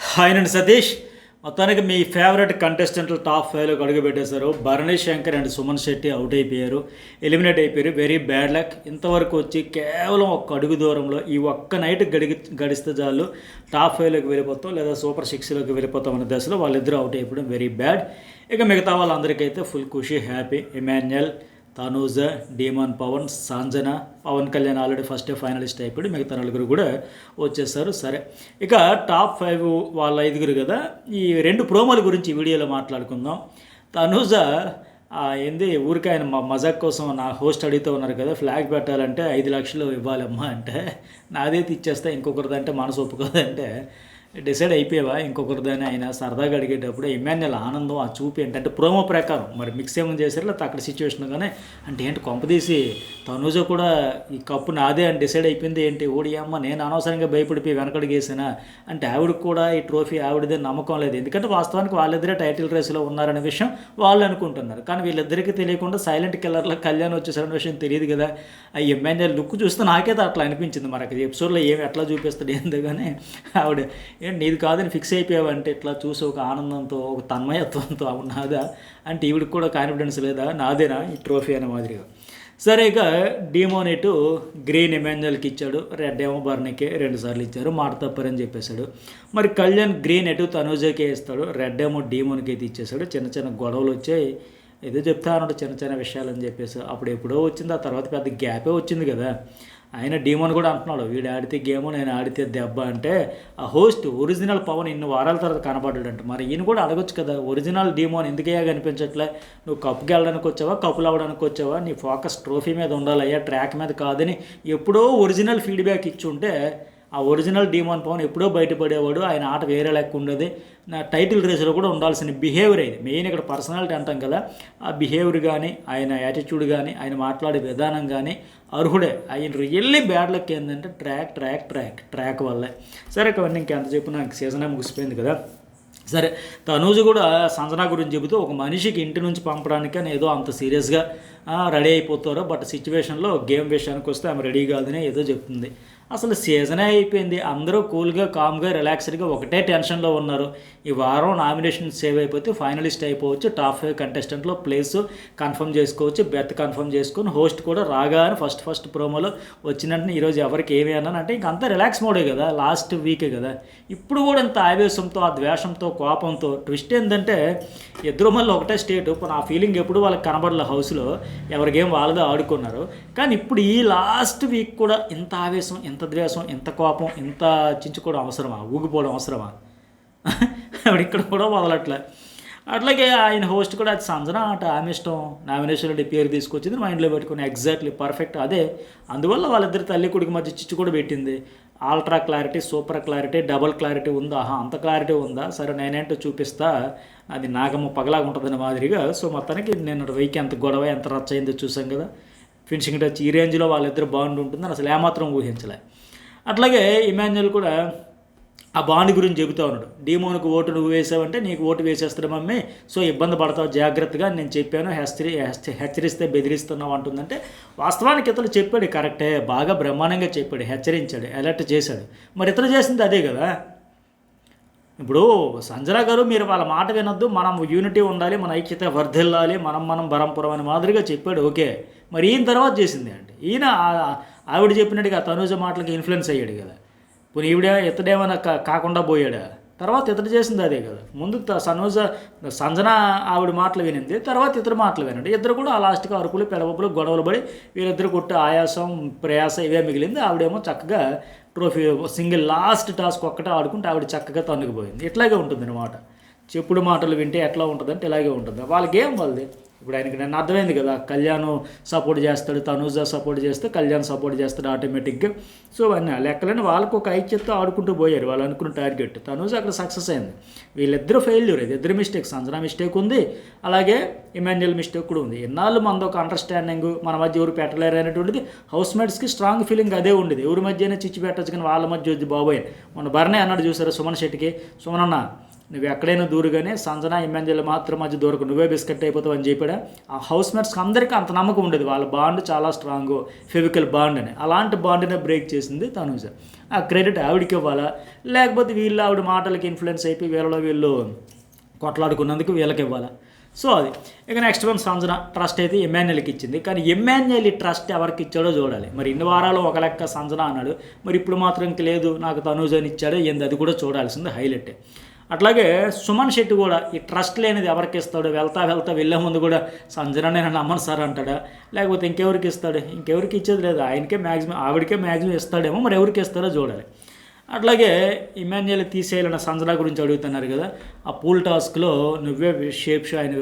Hi అండి సతీష్. మొత్తానికి మీ favourite కంటెస్టెంట్లు top 5లోకి అడుగు పెట్టేశారు. భరణి శంకర్ అండ్ సుమన్ శెట్టి అవుట్ అయిపోయారు, ఎలిమినేట్ అయిపోయారు. Very bad luck. ఇంతవరకు వచ్చి కేవలం ఒక్క అడుగు దూరంలో ఈ ఒక్క నైట్ గడిస్తే చాలు టాప్ 5లోకి వెళ్ళిపోతాం లేదా సూపర్ 6లోకి వెళ్ళిపోతాం అనే దశలో వాళ్ళిద్దరూ అవుట్ అయిపోవడం వెరీ బ్యాడ్. ఇక మిగతా వాళ్ళందరికైతే ఫుల్ ఖుషి, happy. Emmanuel, Tanuja, Demon Pavan, Sanjana, Pavan Kalyan already first finalist అయిపోయి మిగతా నలుగురు కూడా వచ్చేస్తారు. సరే, ఇక టాప్ 5 వాళ్ళ 5 కదా. ఈ 2 ప్రోమోల గురించి ఈ వీడియోలో మాట్లాడుకుందాం. తనూజ ఏంది ఊరికే ఆయన మజాక్ కోసం నా హోస్ట్ అడుగుతూ ఉన్నారు కదా, ఫ్లాగ్ పెట్టాలంటే 5 లక్షలు ఇవ్వాలమ్మా అంటే, నాదైతే ఇచ్చేస్తా ఇంకొకరిదంటే మనసు ఒప్పుకోదంటే డిసైడ్ అయిపోయావా ఇంకొకరిదని ఆయన సరదాగా అడిగేటప్పుడు ఇమాన్యుయల్ ఆనందం ఆ చూపు ఏంటంటే ప్రోమో ప్రకారం మరి మిక్స్ ఏమో చేశారు లేకపోతే అక్కడ సిచ్యువేషన్ కానీ అంటే ఏంటి కొంపదీసి తనూజ కూడా ఈ కప్పు నాదే అని డిసైడ్ అయిపోయింది ఏంటి, ఓడి అమ్మ నేను అనవసరంగా భయపడిపోయి వెనకడికి వేసానా అంటే ఆవిడకి కూడా ఈ ట్రోఫీ ఆవిడదే నమ్మకం లేదు. ఎందుకంటే వాస్తవానికి వాళ్ళిద్దరే టైటిల్ రేస్లో ఉన్నారనే విషయం వాళ్ళు అనుకుంటున్నారు. కానీ వీళ్ళిద్దరికీ తెలియకుండా సైలెంట్ కిల్లర్లో కళ్యాణ్ వచ్చేసారనే విషయం తెలియదు కదా. ఆ ఇమాన్యుయల్ లుక్ చూస్తే నాకైతే అట్లా అనిపించింది. మరి అక్కడ ఎపిసోడ్లో ఏమి ఎట్లా చూపిస్తాడు ఏందో కానీ ఆవిడ ఏంటి నీది కాదని ఫిక్స్ అయిపోయావంటే ఇట్లా చూసి ఒక ఆనందంతో ఒక తన్మయత్వంతో నాదా అంటే ఈవిడికి కూడా కాన్ఫిడెన్స్ లేదా నాదేనా ఈ ట్రోఫీ అనే మాదిరిగా. సరే, ఇక డీమోనేటు గ్రీన్ ఇమాన్యుయల్కి ఇచ్చాడు, రెడ్ ఏమో బర్నీకి 2 సార్లు ఇచ్చారు, మాట తప్పరని చెప్పేశాడు. మరి కళ్యాణ్ గ్రీన్ ఎటు తనూజకే ఇస్తాడు, రెడ్ ఏమో డీమోన్కి అయితే ఇచ్చేసాడు. చిన్న చిన్న గొడవలు వచ్చాయి, ఏదో చెప్తా అన్నాడు చిన్న చిన్న విషయాలు అని చెప్పేసి. అప్పుడు ఎప్పుడో వచ్చింది, ఆ తర్వాత పెద్ద గ్యాపే వచ్చింది కదా. ఆయన డీమోన్ కూడా అంటున్నాడు వీడు ఆడితే గేమ్ నేను ఆడితే దెబ్బ అంటే ఆ హోస్ట్ ఒరిజినల్ పవన్ ఇన్ని వారాల తర్వాత కనపడ్డాడంట. మరి ఈయన కూడా అడగొచ్చు కదా, ఒరిజినల్ డీమోన్ ఎందుకయ్యా కనిపించట్లే, నువ్వు కప్పుకి వెళ్ళడానికి వచ్చావా కప్పులు అవ్వడానికి వచ్చావా, నీ ఫోకస్ ట్రోఫీ మీద ఉండాలయ్యా ట్రాక్ మీద కాదని ఎప్పుడో ఒరిజినల్ ఫీడ్బ్యాక్ ఇచ్చి ఉంటే ఆ ఒరిజినల్ డీమాన్ పవన్ ఎప్పుడో బయటపడేవాడు, ఆయన ఆట వేరే లెక్క ఉండేది. నా టైటిల్ రేసులో కూడా ఉండాల్సిన బిహేవియర్ ఇది మెయిన్. ఇక్కడ పర్సనాలిటీ అంటాం కదా, ఆ బిహేవియర్ కానీ ఆయన యాటిట్యూడ్ కానీ ఆయన మాట్లాడే విధానం కానీ అర్హుడే. ఆయన రియల్లీ బ్యాడ్ లక్ ఏంటంటే ట్రాక్ వల్లే. సరే, అవన్నీ ఇంకెంత చెప్పు, నాకు సీజనే ముగిసిపోయింది కదా. సరే, తనూజు కూడా సంజన గురించి చెబుతూ ఒక మనిషికి ఇంటి నుంచి పంపడానికని ఏదో అంత సీరియస్గా రెడీ అయిపోతారో, బట్ సిచ్యువేషన్లో గేమ్ విషయానికి వస్తే ఆమె రెడీ కాదని ఏదో చెప్తుంది. అసలు సీజనే అయిపోయింది, అందరూ కూల్గా కామ్గా రిలాక్స్డ్గా ఒకటే టెన్షన్లో ఉన్నారు. ఈ వారం నామినేషన్ సేవ్ అయిపోతే ఫైనలిస్ట్ అయిపోవచ్చు, టాప్ 5 కంటెస్టెంట్లో ప్లేస్ కన్ఫర్మ్ చేసుకోవచ్చు, బెర్త్ కన్ఫర్మ్ చేసుకొని హోస్ట్ కూడా రాగానే ఫస్ట్ ప్రోమోలో వచ్చినట్టు ఈరోజు ఎవరికి ఏమి అన్నానంటే ఇంకంతా రిలాక్స్ మోడే కదా, లాస్ట్ వీకే కదా. ఇప్పుడు కూడా ఇంత ఆవేశంతో ఆ ద్వేషంతో కోపంతో ట్విస్ట్ ఏంటంటే ఇద్దరు మళ్ళీ ఒకటే స్టేట్. ఆ ఫీలింగ్ ఎప్పుడు వాళ్ళకి కనబడలే హౌస్లో, ఎవరి గేమ్ వాళ్ళదే ఆడుకున్నారు. కానీ ఇప్పుడు ఈ లాస్ట్ వీక్ కూడా ఇంత ఆవేశం, ఇంత ద్వేషం, ఇంత కోపం, ఇంత చించుకోవడం అవసరమా, ఊగిపోవడం అవసరమా? ఆవిడ ఇక్కడ కూడా వదలట్లే. అట్లాగే ఆయన హోస్ట్ కూడా అది సంజన ఆట ఆమె ఇష్టం, నామినేషన్లో పేరు తీసుకొచ్చింది మైండ్లో పెట్టుకుని ఎగ్జాక్ట్లీ పర్ఫెక్ట్ అదే. అందువల్ల వాళ్ళిద్దరు తల్లి కొడుకు మధ్య చిచ్చు కూడా పెట్టింది. Ultra clarity, super clarity, double clarity ఉందా, అంత క్లారిటీ ఉందా, సరే నేనేంటో చూపిస్తా, అది నాగమ్మ పగలాగా ఉంటుందని మాదిరిగా. సో మొత్తానికి నేను వెయ్యికి ఎంత గొడవ ఎంత రచ్చ అయిందో చూసాం కదా. ఫినిషింగ్ టచ్ ఈ రేంజ్లో వాళ్ళిద్దరు బాండ్ ఉంటుందని అసలు ఏమాత్రం ఊహించలే. అట్లాగే ఇమాన్యుయల్ కూడా ఆ బాండ్ గురించి చెబుతూ ఉన్నాడు. డీమోన్కి ఓటు నువ్వు వేసావంటే నీకు ఓటు వేసేస్తాడు మమ్మీ, సో ఇబ్బంది పడతావు జాగ్రత్తగా, నేను చెప్పాను హెచ్చరిస్తే బెదిరిస్తున్నావు అంటుందంటే వాస్తవానికి ఇతను చెప్పాడు కరెక్టే, బాగా బ్రహ్మాండంగా చెప్పాడు, హెచ్చరించాడు, అలర్ట్ చేశాడు. మరి ఇతను చేసింది అదే కదా. ఇప్పుడు సంజన గారు మీరు వాళ్ళ మాట వినొద్దు, మనం యూనిటీ ఉండాలి, మన ఐక్యత వర్ధిల్లాలి, మనం బరంపురం అని మాదిరిగా చెప్పాడు, ఓకే. మరి ఈయన తర్వాత చేసింది అంటే ఈయన ఆవిడ చెప్పినట్టుగా తనూజ మాటలకి ఇన్ఫ్లుయెన్స్ అయ్యాడు కదా. ఇప్పుడు ఈవిడే ఇతడేమైనా కాకుండా పోయాడా? తర్వాత ఇతడు చేసింది అదే కదా. ముందు సంజన ఆవిడ మాటలు వినింది, తర్వాత ఇతరు మాటలు వినండి. ఇద్దరు కూడా ఆ లాస్ట్గా అరుపులు పెడవపులు గొడవలు పడి వీళ్ళిద్దరు కొట్టే ఆయాసం ప్రయాస ఇవే మిగిలింది. ఆవిడేమో చక్కగా ట్రోఫీ సింగిల్ లాస్ట్ టాస్క్ ఒక్కటే ఆడుకుంటే ఆవిడ చక్కగా తన్నుకుపోయింది. ఇట్లాగే ఉంటుంది అనమాట. చెప్పుడు మాటలు వింటే ఎట్లా ఉంటుందంటే ఇలాగే ఉంటుంది. వాళ్ళకి ఏం వాళ్ళది. ఇప్పుడు ఆయనకి నన్ను అర్థమైంది కదా, కళ్యాణ్ సపోర్ట్ చేస్తాడు, తనూజ సపోర్ట్ చేస్తే కళ్యాణ్ సపోర్ట్ చేస్తాడు ఆటోమేటిక్గా. సో అవన్నీ లెక్కలని వాళ్ళకు ఒక ఐక్యతతో ఆడుకుంటూ పోయారు వాళ్ళు అనుకున్న టార్గెట్. తనూజ అక్కడ సక్సెస్ అయింది. వీళ్ళిద్దరూ ఫెయిల్యూర్, ఇది ఇద్దరు మిస్టేక్. సంజన మిస్టేక్ ఉంది, అలాగే ఇమాన్యుయల్ మిస్టేక్ కూడా ఉంది. ఎన్నాళ్ళు మనది ఒక అండర్స్టాండింగ్, మన మధ్య ఎవరు పెట్టలేరు అనేటువంటిది హౌస్ మేట్స్కి స్ట్రాంగ్ ఫీలింగ్ అదే ఉండేది. ఎవరి మధ్యనే చిచ్చి పెట్టచ్చు కానీ వాళ్ళ మధ్య వచ్చి బాబోయ్. మొన్న భరణే అన్నాడు చూసారా సుమన్ శెట్టికి, సుమన్ అన్న నువ్వు ఎక్కడైనా దూరుగానే సంజన ఇమాన్యుయల్ మాత్రం మధ్య దూరకు నువ్వే బిస్కెట్ అయిపోతావు అని చెప్పాడా. ఆ హౌస్ మేట్స్కి అందరికీ అంత నమ్మకం ఉండేది వాళ్ళ బాండ్ చాలా స్ట్రాంగ్ ఫెవికల్ బాండ్ అని. అలాంటి బాండ్నే బ్రేక్ చేసింది తనూజ. ఆ క్రెడిట్ ఆవిడకి ఇవ్వాలా, లేకపోతే వీళ్ళు ఆవిడ మాటలకి ఇన్ఫ్లుయెన్స్ అయిపోయి వీళ్ళు కొట్లాడుకున్నందుకు వీళ్ళకి ఇవ్వాలా. సో అది ఇక నెక్స్ట్ వన్ సంజన ట్రస్ట్ అయితే ఇమాన్యుయల్కి ఇచ్చింది. కానీ ఇమాన్యుయల్ ఈ ట్రస్ట్ ఎవరికి ఇచ్చాడో చూడాలి. మరి ఇన్ని వారాలు ఒక లెక్క సంజన అన్నాడు, మరి ఇప్పుడు మాత్రం ఇంక లేదు నాకు తనూజ అని ఇచ్చాడో ఏంది అది కూడా చూడాల్సింది హైలైట్. అట్లాగే సుమన్ శెట్టి కూడా ఈ ట్రస్ట్ లేనిది ఎవరికి ఇస్తాడు, వెళ్తా వెళ్ళే ముందు కూడా సంజన నేను నమ్మను సార్ అంటాడా, లేకపోతే ఇంకెవరికి ఇస్తాడు, ఇంకెవరికి ఇచ్చేది లేదు, ఆయనకే మ్యాక్సిమం ఆవిడకే మ్యాక్సిమం ఇస్తాడేమో, మరి ఎవరికి ఇస్తాడో చూడాలి. అట్లాగే ఇమాన్యుయల్ తీసేయాలన్న సంజన గురించి అడుగుతున్నారు కదా. ఆ పూల్ టాస్క్లో నువ్వే షేప్స్ ఆయన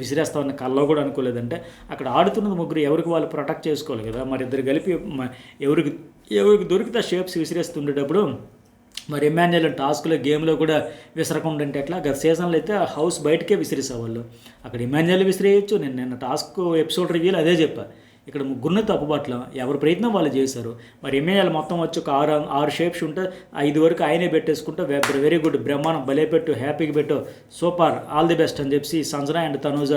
విసిరేస్తావన్న కల్లో కూడా అనుకోలేదంటే అక్కడ ఆడుతున్నది ముగ్గురు ఎవరికి వాళ్ళు ప్రొటెక్ట్ చేసుకోవాలి కదా. మరి ఇద్దరు కలిపి ఎవరికి దొరికితే ఆ షేప్స్ విసిరేస్తుండేటప్పుడు మరి ఇమాన్యుయల్ టాస్క్లో గేమ్లో కూడా విసరకుండా అంటే ఎట్లా. గత సీజన్లో అయితే హౌస్ బయటకే విసిరేసేవాళ్ళు, అక్కడ ఇమాన్యుయల్ విసిరేయచ్చు. నేను నిన్న టాస్క్ ఎపిసోడ్ రివ్యూలో అదే చెప్పా. ఇక్కడ ముగ్గురిని తప్పుపట్ల ఎవరి ప్రయత్నం వాళ్ళు చేశారు. మరి ఇమాన్యుయల్ మొత్తం వచ్చి ఒక ఆరు షేప్స్ ఉంటే 5 వరకు ఆయనే పెట్టేసుకుంటే వెరీ గుడ్, బ్రహ్మాండం, భలే పెట్టు, హ్యాపీగా పెట్టు, సూపర్, ఆల్ ది బెస్ట్ అని చెప్పి సంజన అండ్ తనూజ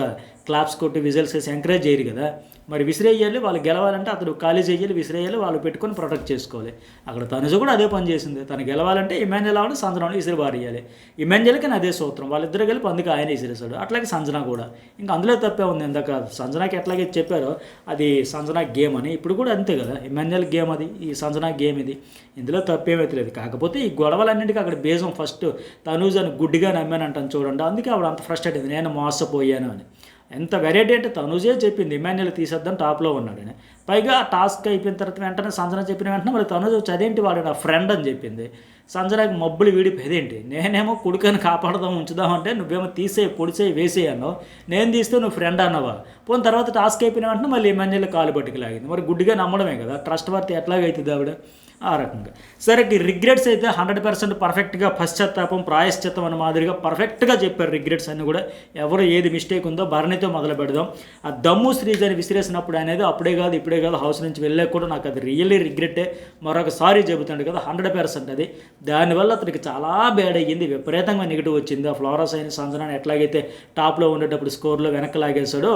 క్లాప్స్ కొట్టి విజిల్స్ వేసి ఎంకరేజ్ చేయరు కదా. మరి విసిరేయాలి, వాళ్ళు గెలవాలంటే అతడు ఖాళీ చేయాలి, విసిరేయాలి, వాళ్ళు పెట్టుకొని ప్రొటెక్ట్ చేసుకోవాలి. అక్కడ తనుజ కూడా అదే పని చేసింది. తను గెలవాలంటే ఇమాన్యుయల్ ఆవిడ సంజన విసిరి బారేయాలి. ఇమాన్యుయల్కి అదే సూత్రం, వాళ్ళిద్దరు కలిపి అందుకే ఆయన విసిరేశాడు. అట్లాగే సంజన కూడా ఇంకా అందులో తప్పే ఉంది. ఇందాక సంజనకి ఎట్లాగే చెప్పారో అది సంజన గేమ్ అని, ఇప్పుడు కూడా అంతే కదా. ఇమాన్యుయల్ గేమ్ అది, ఈ సంజన గేమ్ ఇది, ఇందులో తప్పేమైతే లేదు. కాకపోతే ఈ గొడవలన్నింటికి అక్కడ బేజం ఫస్ట్ తనూజని గుడ్డిగా నమ్మానంటాను చూడండి, అందుకే ఆవిడ అంత ఫ్రస్ట్రేట్ అయింది, నేను మోసపోయాను అని. ఎంత వెరైటీ అంటే తనుజే చెప్పింది ఇమాన్యుయల్ తీసేద్దాం టాప్లో ఉన్నాడని. పైగా ఆ టాస్క్ అయిపోయిన తర్వాత వెంటనే సంజన చెప్పిన వెంటనే మరి తనుజ వచ్చి అదేంటి వాడు నా ఫ్రెండ్ అని చెప్పింది. సంజనకి మబ్బులు వీడిపోయేదేంటి, నేనేమో కొడుకని కాపాడదాం ఉంచుదామంటే నువ్వేమో తీసేయి పొడిసేయి వేసేయి అన్నావు, నేను తీస్తే నువ్వు ఫ్రెండ్ అన్నావా. పోయిన తర్వాత టాస్క్ అయిపోయిన వెంటనే మళ్ళీ ఇమాన్యుయల్ కాలు పట్టుకు లాగింది. మరి గుడ్డిగా నమ్మడమే కదా, ట్రస్ట్ వర్త్ ఎట్లాగైతుంది ఆవిడ ఆ రకంగా. సరే రిగ్రెట్స్ అయితే 100% పర్ఫెక్ట్గా పశ్చాత్తాపం ప్రాయశ్చిత్తం అన్న మాదిరిగా పర్ఫెక్ట్గా చెప్పారు. రిగ్రెట్స్ అన్నీ కూడా ఎవరు ఏది మిస్టేక్ ఉందో భరణితో మొదలు పెడదాం. ఆ దమ్ము శ్రీజని విసిరేసినప్పుడు అనేది అప్పుడే కాదు ఇప్పుడే కాదు హౌస్ నుంచి వెళ్ళాక కూడా నాకు అది రియల్లీ రిగ్రెట్టే, మరొకసారి చెబుతాడు కదా 100% అది. దానివల్ల అతనికి చాలా బ్యాడ్ అయ్యింది, విపరీతంగా నెగిటివ్ వచ్చింది. ఆ ఫ్లోరస్ అయిన సంజనాన్ని ఎట్లాగైతే టాప్లో ఉండేటప్పుడు స్కోర్లో వెనక్కి లాగేశాడో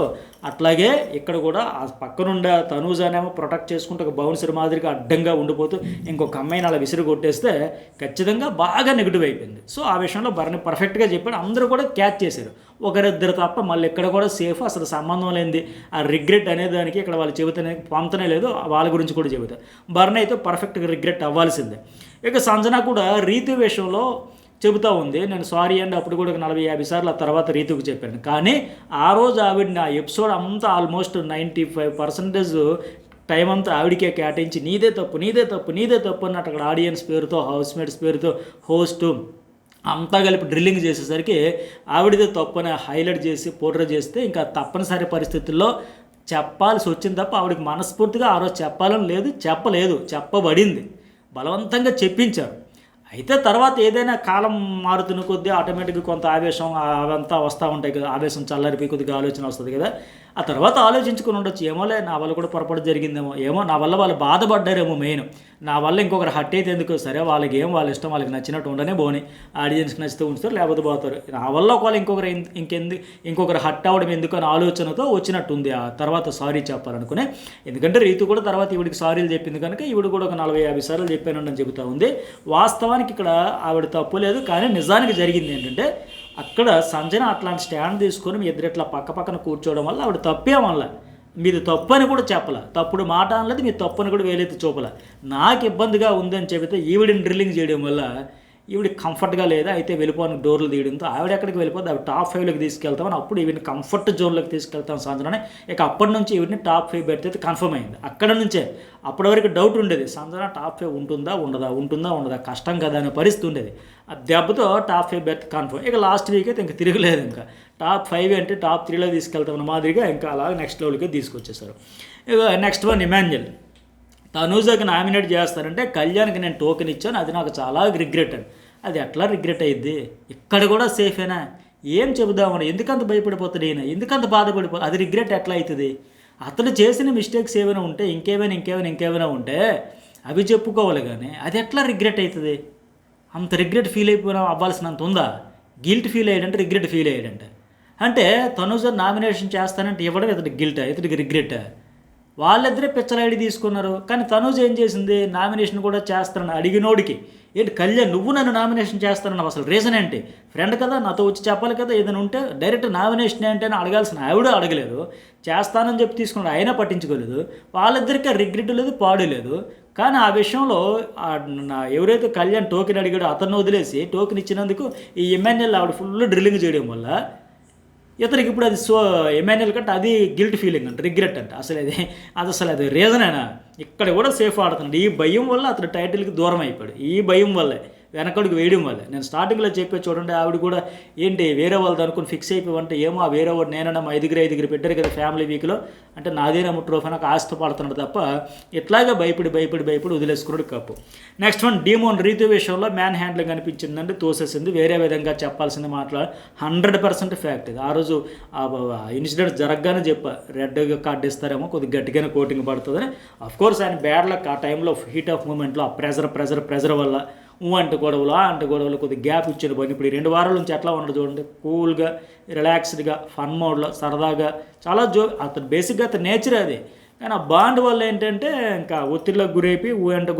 అట్లాగే ఇక్కడ కూడా ఆ పక్కనుండే తనూజానేమో ప్రొటెక్ట్ చేసుకుంటూ ఒక బౌన్సర్ మాదిరిగా అడ్డంగా ఉండిపోతూ ఇంకొక అమ్మాయిని అలా విసిరి కొట్టేస్తే ఖచ్చితంగా బాగా నెగిటివ్ అయిపోయింది. సో ఆ విషయంలో భరణి పర్ఫెక్ట్గా చెప్పాడు, అందరూ కూడా క్యాచ్ చేశారు. ఒకరిద్దరు తప్ప మళ్ళీ ఎక్కడ కూడా సేఫ్, అసలు సంబంధం లేనిది ఆ రిగ్రెట్ అనే దానికి ఇక్కడ వాళ్ళు చెబుతనే పొంతనే లేదు. వాళ్ళ గురించి కూడా చెబుతారు. భరణి అయితే పర్ఫెక్ట్గా రిగ్రెట్ అవ్వాల్సిందే. ఇక సంజన కూడా రీతు విషయంలో చెబుతూ ఉంది, నేను సారీ అండి అప్పుడు కూడా 40-50 సార్లు ఆ తర్వాత రీతుకు చెప్పాను. కానీ ఆ రోజు ఆవిడని ఆ ఎపిసోడ్ అంతా ఆల్మోస్ట్ 95% టైం అంతా ఆవిడికే కేటాయించి నీదే తప్పు అన్నట్టు అక్కడ ఆడియన్స్ పేరుతో హౌస్మేట్స్ పేరుతో హోస్టు అంతా కలిపి డ్రిల్లింగ్ చేసేసరికి ఆవిడదే తప్పు అని హైలైట్ చేసి పోర్ట్రే చేస్తే ఇంకా తప్పనిసరి పరిస్థితుల్లో చెప్పాల్సి వచ్చింది తప్ప ఆవిడకి మనస్ఫూర్తిగా ఆ రోజు చెప్పాలని లేదు, చెప్పబడింది, బలవంతంగా చెప్పించారు. అయితే తర్వాత ఏదైనా కాలం మారుతున్న కొద్దీ ఆటోమేటిక్గా కొంత ఆవేశం అవంతా వస్తూ ఉంటాయి కదా, ఆవేశం చల్లారిపోయి కొద్దిగా ఆలోచన వస్తుంది కదా. ఆ తర్వాత ఆలోచించుకుని ఉండొచ్చు, ఏమోలే నా వల్ల కూడా పొరపాటు జరిగిందేమో, ఏమో నా వల్ల వాళ్ళు బాధపడ్డారేమో, మెయిన్ నా వల్ల ఇంకొకరు హట్ అయితే ఎందుకు, సరే వాళ్ళకి ఏం వాళ్ళ ఇష్టం, వాళ్ళకి నచ్చినట్టు ఉండనే పోని, ఆడియన్స్కి నచ్చితే ఉంచుతారు లేకపోతే పోతారు, నా వల్ల ఒకవేళ ఇంకొకరు హట్ అవ్వడం ఎందుకు అని ఆలోచనతో వచ్చినట్టుంది. ఆ తర్వాత సారీ చెప్పాలనుకునే, ఎందుకంటే రీతు కూడా తర్వాత ఈవిడికి సారీలు చెప్పింది కనుక ఈవిడ కూడా ఒక 40-50 సార్లు చెప్పానని చెబుతూ ఉంది. వాస్తవానికి ఇక్కడ ఆవిడ తప్పు లేదు, కానీ నిజానికి జరిగింది ఏంటంటే అక్కడ సంజన అట్లాంటి స్టాండ్ తీసుకొని మీ ఇద్దరు ఇట్లా పక్కన కూర్చోవడం వల్ల ఆవిడ తప్పే వల్ల మీది తప్పు అని కూడా చెప్పలే, తప్పుడు మాట అనలేదు, మీ తప్పు అని కూడా వేలెత్తి చూపలే. నాకు ఇబ్బందిగా ఉందని చెబితే ఈవిడిని డ్రిల్లింగ్ చేయడం వల్ల ఈవిడికి కంఫర్ట్గా లేదా, అయితే వెళ్ళిపోవడానికి డోర్లు తీయడంతో ఆవిడ ఎక్కడికి వెళ్ళిపోతే ఆవిడ టాప్ 5లోకి తీసుకెళ్తామని అప్పుడు ఈవిని కంఫర్ట్ జోన్లోకి తీసుకెళ్తాం సంజనని. ఇక అప్పటి నుంచి ఈవిడిని టాప్ 5 పెడితే కన్ఫర్మ్ అయింది. అక్కడ నుంచే అప్పటి వరకు డౌట్ ఉండేది, సంజన టాప్ 5 ఉంటుందా ఉండదా కష్టం కదా అనే పరిస్థితి ఉండేది. ఆ దెబ్బతో టాప్ 5 బెర్త్ కన్ఫర్మ్. ఇక లాస్ట్ వీక్ అయితే ఇంకా తిరగలేదు, ఇంకా టాప్ 5 అంటే టాప్ 3లో తీసుకెళ్తామన్న మాదిరిగా ఇంకా అలా నెక్స్ట్ లెవెల్కి తీసుకొచ్చేసారు. ఇక నెక్స్ట్ వన్ ఇమాన్యుయల్. తనూజకి నామినేట్ చేస్తారంటే కళ్యాణ్కి నేను టోకెన్ ఇచ్చాను, అది నాకు చాలా రిగ్రెట్ అని. అది ఎట్లా రిగ్రెట్ అయ్యిద్ది, ఇక్కడ కూడా సేఫేనా, ఏం చెబుదామని, ఎందుకంత భయపడిపోతాడు ఈయన, ఎందుకంత బాధపడిపోతాడు, అది రిగ్రెట్ ఎట్లా అవుతుంది. అతను చేసిన మిస్టేక్స్ ఏమైనా ఉంటే ఇంకేమైనా ఉంటే అవి చెప్పుకోవాలి, కానీ అది ఎట్లా రిగ్రెట్ అవుతుంది. అంత రిగ్రెట్ ఫీల్ అయిపోయినా అవ్వాల్సినంత ఉందా. గిల్ట్ ఫీల్ అయ్యాడంటే, రిగ్రెట్ ఫీల్ అయ్యాడంటే. అంటే తనుజ నామినేషన్ చేస్తానంటే ఇవ్వడం ఇతడికి గిల్టా, ఇతడికి రిగ్రెట్. వాళ్ళిద్దరే పిచ్చర్ ఐడి తీసుకున్నారు. కానీ తనూజ్ ఏం చేసింది, నామినేషన్ కూడా చేస్తానని అడిగినోడికి ఏంటి కళ్యాణ్ నువ్వు నన్ను నామినేషన్ చేస్తానన్నావు, అసలు రీజన్ ఏంటి, ఫ్రెండ్ కదా నాతో వచ్చి చెప్పాలి కదా, ఏదైనా ఉంటే డైరెక్ట్ నామినేషన్ ఏంటి అని అడగాల్సిన ఆవిడ అడగలేదు. చేస్తానని చెప్పి తీసుకున్నాడు, అయినా పట్టించుకోలేదు. వాళ్ళిద్దరికీ రిగ్రెట్ లేదు, పాడు లేదు. కానీ ఆ విషయంలో ఎవరైతే కళ్యాణ్ టోకెన్ అడిగాడో అతన్ని వదిలేసి టోకెన్ ఇచ్చినందుకు ఈ ఎమ్మెల్యేలు ఆవిడ ఫుల్ డ్రిల్లింగ్ చేయడం వల్ల ఇతనికి ఇప్పుడు అది ఎమ్మెల్యేల కంటే అది గిల్ట్ ఫీలింగ్ అంట, రిగ్రెట్ అంట. అసలు అది రీజనేనా? ఇక్కడ కూడా సేఫ్ ఆడుతున్నాడు. ఈ భయం వల్ల అతను టైటిల్కి దూరం అయిపోయాడు. ఈ భయం వల్లే, వెనకడికి వేయడం వల్ల. నేను స్టార్టింగ్లో చెప్పే చూడండి, ఆవిడ కూడా ఏంటి వేరే వాళ్ళది అనుకుని ఫిక్స్ అయిపోయి ఏమో ఆ వేరే వాడు నేనన్నా ఐదుగురు పెట్టారు కదా ఫ్యామిలీ వీక్లో, అంటే నాదేనా ట్రోఫీ నాకు ఆస్తి పడుతున్నాడు తప్ప ఇట్లాగే భయపడి వదిలేసుకున్నాడు cup. Next one demon Rithu విషయంలో మ్యాన్ హ్యాండ్లింగ్ అనిపించిందంటే తోసేసింది. వేరే విధంగా చెప్పాల్సింది 100% ఫ్యాక్ట్ ఇది. ఆ రోజు ఇన్సిడెంట్ జరగగానే చెప్పా, రెడ్ కార్డు ఇస్తారేమో కొద్దిగా గట్టిగానే కోటింగ్ పడుతుందని. అఫ్కోర్స్ ఆయన బ్యాడ్ లక్ ఆ టైంలో, హీట్ ఆఫ్ మూమెంట్లో ఆ ప్రెజర్ వల్ల అంటే గొడవలు కొద్దిగా గ్యాప్ ఇచ్చిన పని. ఇప్పుడు ఈ 2 వారాల నుంచి ఎట్లా ఉండదు చూడండి, కూల్గా రిలాక్స్డ్గా ఫన్ మోడ్లో సరదాగా చాలా అతను బేసిక్గా అతని నేచర్ అది. కానీ ఆ బాండ్ వల్ల ఏంటంటే ఇంకా ఒత్తిడిలోకి గురైపోయి అంటే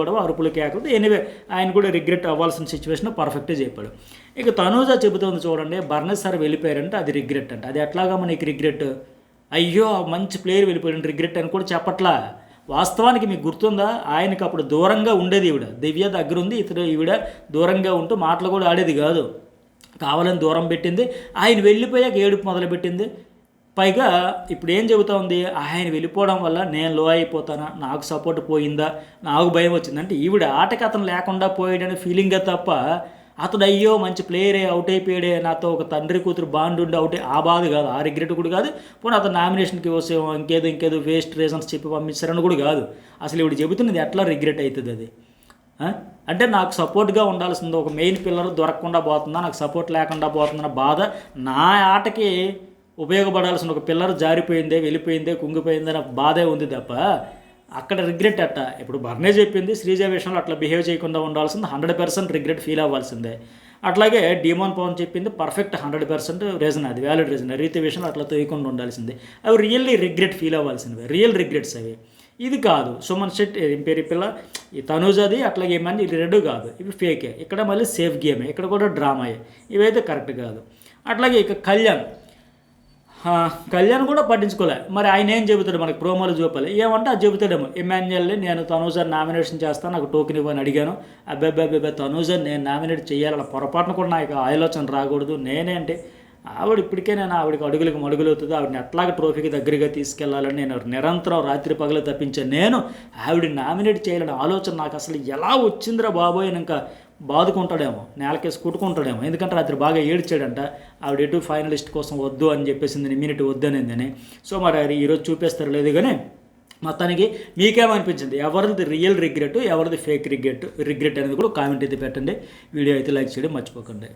గొడవ అరుపులు కేకలు. ఎనీవే ఆయన కూడా రిగ్రెట్ అవ్వాల్సిన సిచ్యువేషన్ పర్ఫెక్ట్గా చెప్పాడు. ఇక తనూజ చెబుతుంది చూడండి, బర్నెస్ సార్ వెళ్ళిపోయారంటే అది రిగ్రెట్ అంటే. అది ఎట్లాగా మనకి రిగ్రెట్, అయ్యో మంచి ప్లేయర్ వెళ్ళిపోయాడు రిగ్రెట్ అని కూడా చెప్పట్లా. వాస్తవానికి మీకు గుర్తుందా, ఆయనకు అప్పుడు దూరంగా ఉండేది ఈవిడ, దివ్య దగ్గర ఉంది, ఈవిడ దూరంగా ఉంటూ మాటలు కూడా ఆడేది కాదు, కావాలని దూరం పెట్టింది. ఆయన వెళ్ళిపోయాక ఏడుపు మొదలుపెట్టింది. పైగా ఇప్పుడు ఏం చెబుతా ఉంది, ఆయన వెళ్ళిపోవడం వల్ల నేను లో అయిపోతానా, నాకు సపోర్ట్ పోయిందా, నాకు భయం వచ్చింది. అంటే ఈవిడ ఆటకి అతను లేకుండా పోయాడనే ఫీలింగే తప్ప అతడు అయ్యో మంచి ప్లేయరే అవుట్ అయిపోయాడే, నాతో ఒక తండ్రి కూతురు బాండ్ ఉండి అవుట్, ఆ బాధ కాదు, ఆ రిగ్రెట్ కూడా కాదు. పోనీ అతను నామినేషన్కి వస్తే ఇంకేదో వేస్ట్ రీజన్స్ చెప్పి పంపించారని కూడా కాదు. అసలు ఇవిడు చెబుతున్నది ఎట్లా రిగ్రెట్ అవుతుంది అది? అంటే నాకు సపోర్ట్గా ఉండాల్సింది ఒక మెయిన్ పిల్లర్ దొరకకుండా పోతుందా, నాకు సపోర్ట్ లేకుండా పోతుందన్న బాధ, నా ఆటకి ఉపయోగపడాల్సిన ఒక పిల్లర్ జారిపోయిందే, వెళ్ళిపోయిందే, కుంగిపోయిందన్న బాధే ఉంది తప్ప అక్కడ రిగ్రెట్ అట్ట. ఇప్పుడు బర్నే చెప్పింది, శ్రీజ విషయంలో అట్లా బిహేవ్ చేయకుండా ఉండాల్సింది, 100% రిగ్రెట్ ఫీల్ అవ్వాల్సిందే. అట్లాగే డీమోన్ పవన్ చెప్పింది పర్ఫెక్ట్ 100% రీజన్, అది వ్యాలిడ్ రీజన్. రీతి విషయంలో అట్లా తోయకుండా ఉండాల్సిందే. అవి రియల్లీ రిగ్రెట్ ఫీల్ అవ్వాల్సిందే, రియల్ రిగ్రెట్స్ అవి. ఇది కాదు సుమన్ శెట్టి పేరు పిల్ల, ఈ తనూజది అట్లాగే ఏమని ఇది 2 కాదు, ఇవి ఫేకే. ఇక్కడ మళ్ళీ సేఫ్ గేమే, ఇక్కడ కూడా డ్రామాయే, ఇవైతే కరెక్ట్ కాదు. అట్లాగే ఇక కళ్యాణ్ కూడా పట్టించుకోలే. మరి ఆయన ఏం చెబుతాడు, మనకి ప్రోమోలు చూపాలి, ఏమంటే అది చెబుతాడేమో, ఎమ్మాన్యుయల్ని నేను తనూజని నామినేషన్ చేస్తాను, నాకు టోకెన్ ఇవ్వని అడిగాను, అబ్బాయి తనూజని నేను నామినేట్ చేయాలని పొరపాటున కూడా నాకు ఆలోచన రాకూడదు, నేనేంటి ఆవిడ ఇప్పటికే నేను ఆవిడకి అడుగులకు మడుగులవుతుంది, ఆవిడని ఎట్లాగ ట్రోఫీకి దగ్గరగా తీసుకెళ్లాలని నేను నిరంతరం రాత్రి పగలు తప్పించాను. నేను ఆవిడని నామినేట్ చేయాలని ఆలోచన నాకు అసలు ఎలా వచ్చిందిరా బాబోయ్, ఇంకా బాదుకుంటాడేమో, నేలకేసి కుట్టుకుంటాడేమో. ఎందుకంటే రాత్రి బాగా ఏడ్చాడంట, ఆవిడ ఎటు ఫైనలిస్ట్ కోసం వద్దు అని చెప్పేసింది, ఇమ్యూనిటీ వద్దనేందని. సో మరి ఈరోజు చూపిస్తారు లేదు. కానీ మొత్తానికి మీకేమనిపించింది, ఎవరిది రియల్ రిగ్రెట్, ఎవరిది ఫేక్ రిగ్రెట్ అనేది కూడా కామెంట్ అయితే పెట్టండి. వీడియో అయితే లైక్ చేయడం మర్చిపోకండి.